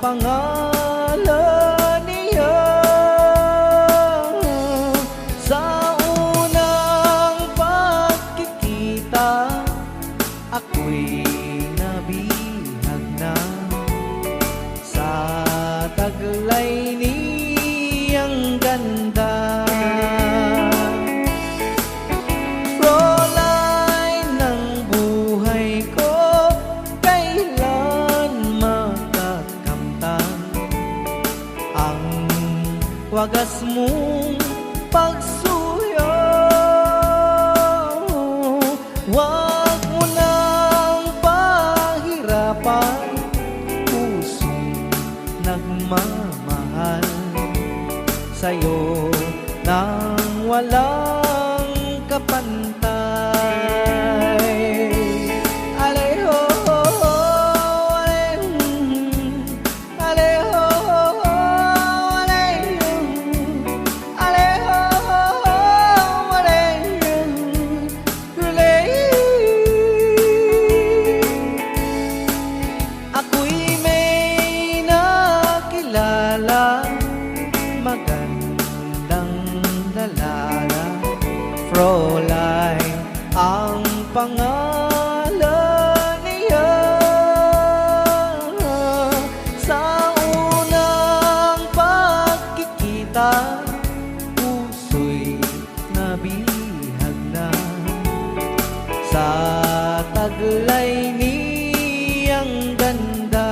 pangalan niya. Sa unang pagkikita, ako'y nabihag na sa taglay niyang ganda. Fräulein ng buhay ko, kailan makakamtan ang wagas mong pagsuyo. Wag mo nang pahirapan pusong nagmamahal sa'yo nang walang kapantay. Aleho, aleho, aleho, aleho, ako'y may nakilala, magandang lalala, Fräulein ang pangalan niya. Sa unang pagkikita, puso'y nabihag na sa taglay niyang ganda.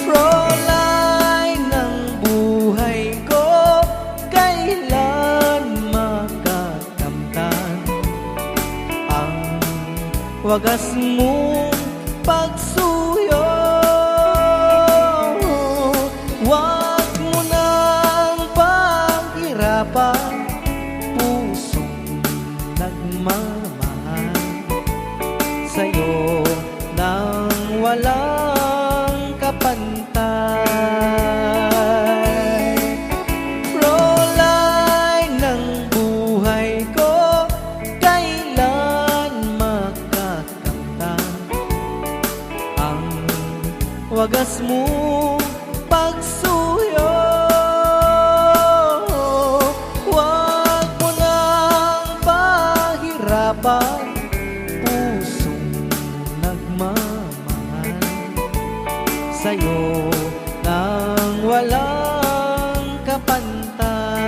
Fräulein ng buhay ko, kailan makakamtan ang wagas mong pagsuyo. Wag mo nang paghirapan pusong nagmamahal sa'yo nang walang kapantay. Fräulein ng buhay ko, kailan makakamtan ang wagas mong pagsuyo. Wag mo nang pahirapan pusong nagmamahal sa'yo nang walang kapantay.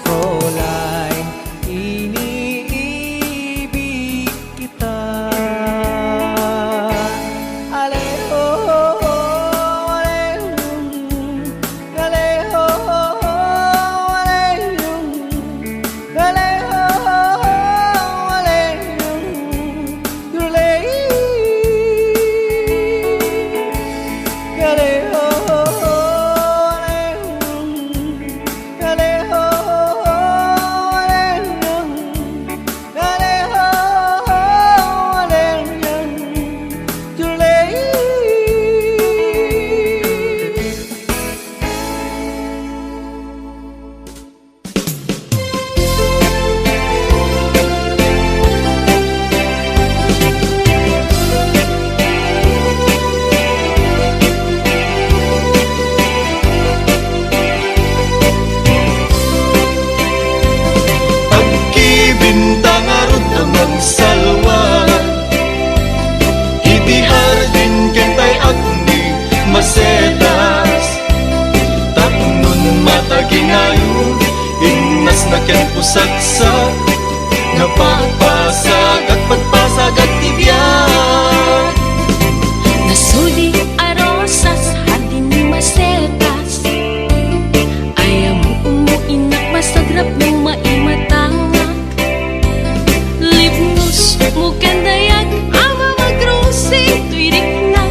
Fräulein, iniibig kita. Aleho, aleho, aleho, aleho, aleho, aleho, aleho, aleho, Pagkibintang arod amang salwa, ibihardin kentay agni masetas. Tapnon mata ginayon, inas na ken pusaksak, napagpasag at pagpasag at tibiyag. Nasuli arosas, hadin ni masetas. Ayaw mo umuinak, masagrap mo maimatangak. Libnos mo kandayag, ama magrusi, tuirik na.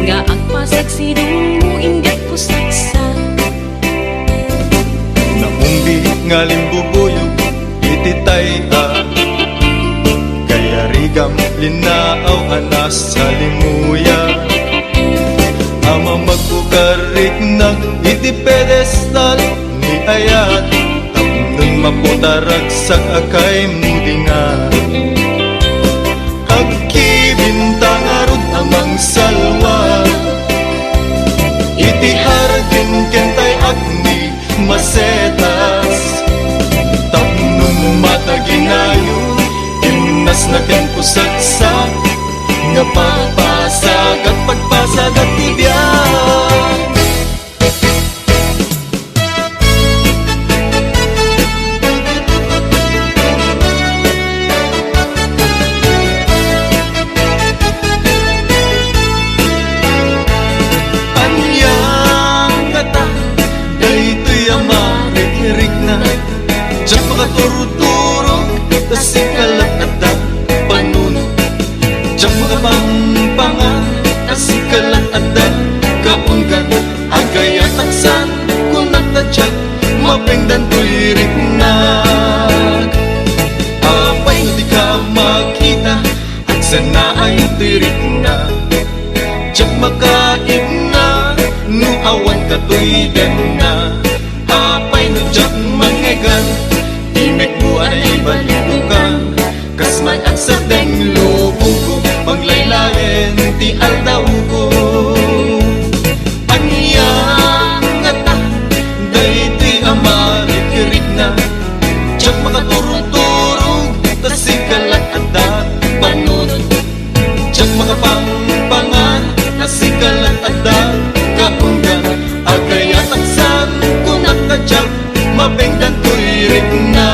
Nga ang pasagsidong mo, ingat pusaksak. Namumbi nga limbubuyog, ititay kaya rigam linaaw anas sa limuya. Ama magbukarik na iti pedestal ni ayat, tapnon maputarag sa akay mudinga. ken kentay agni masetas. Tapnon mataginayo imnas na ken pusagsak nga pagpasag at pagpasag at tibiyag. Turuturo tasikalat at panun jak mga pangpangan tasikalat at kaunggan agay at taksan kunat at jak mapengdan tuirik nag apay di ka makita at sana ay tuirik na jak makaib na nuawan ka tuigan na apay no jak mangegan Imek mo ay balilukan Kasman at sa deng lubong ko Paglaylayan ti aldaw ko Anyang ata Daytoy amarikirig na Diyak makaturong-turong Tasikalat at panunod Diyak makapangpangan Tasikalat at kaunggan Agay at aksan Kung nakadyak Mapengdan tuirik na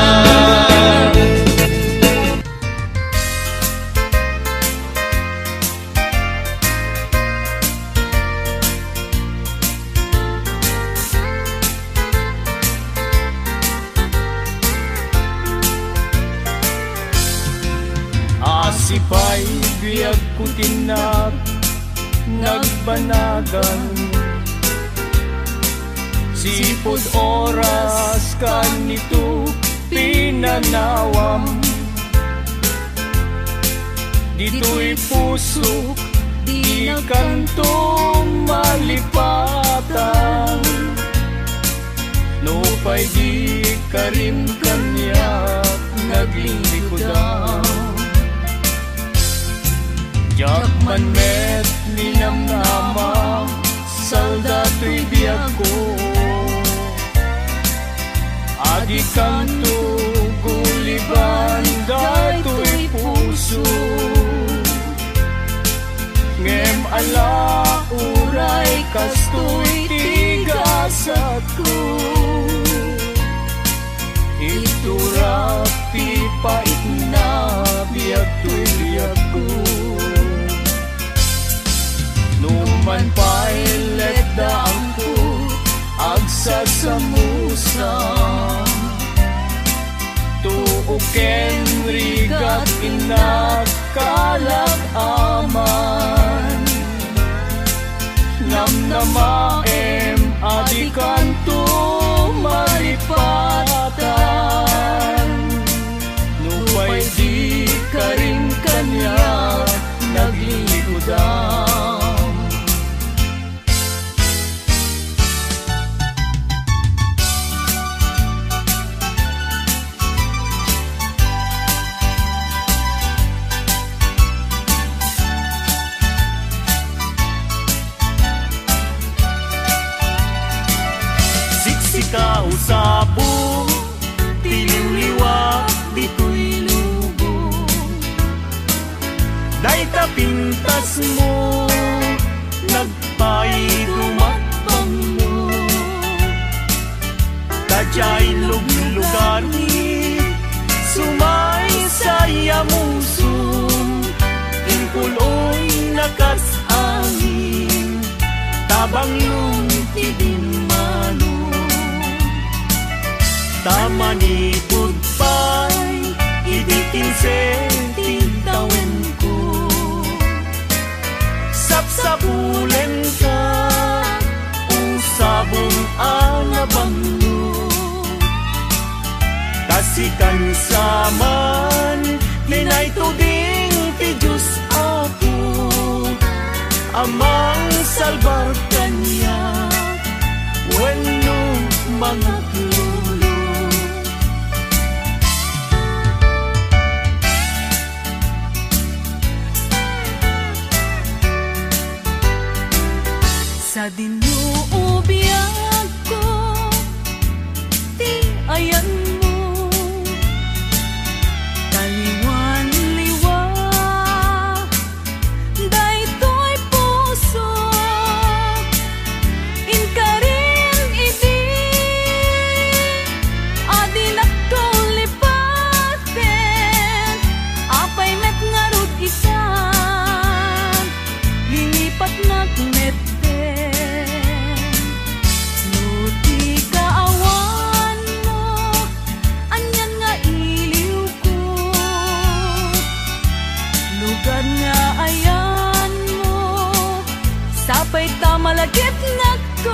Asipay biyag kutinap nagbanagan Sipod oras kanito pinanawam Dito'y pusok di kanto malipatan No pa'y di karim kanyak naglilikodan Jakman met ninamnama Saldato'y biyag ko Adi kanto guliban dato'y puso Ngem ala uray kasto'y tigasat ko Iturap pipait na biyag to'y biyag ko Numan pa'y letdaan ko agsasamusa Tuuken rigat inakalag aman Namnamaem adikanto maripatan Nupay di karing kanya naglilikodan Kausabo, tiliw-liwak, dito'y lubong Day tapintas mo, nagpa'y dumatbang mo Tadya'y luglugani, sumay saya musong Ingkuloy nakas-angin, tabang lumtidin Tamanipod pa'y idikinse tintawen ko Sapsapulen ka usabong alabang mo Kasikan saman Linay tuding ti Diyos ako Amang salbar kanya Wenno mga Sa dinuubyan sugad nga ayan mo, sapay ta malagip na ko.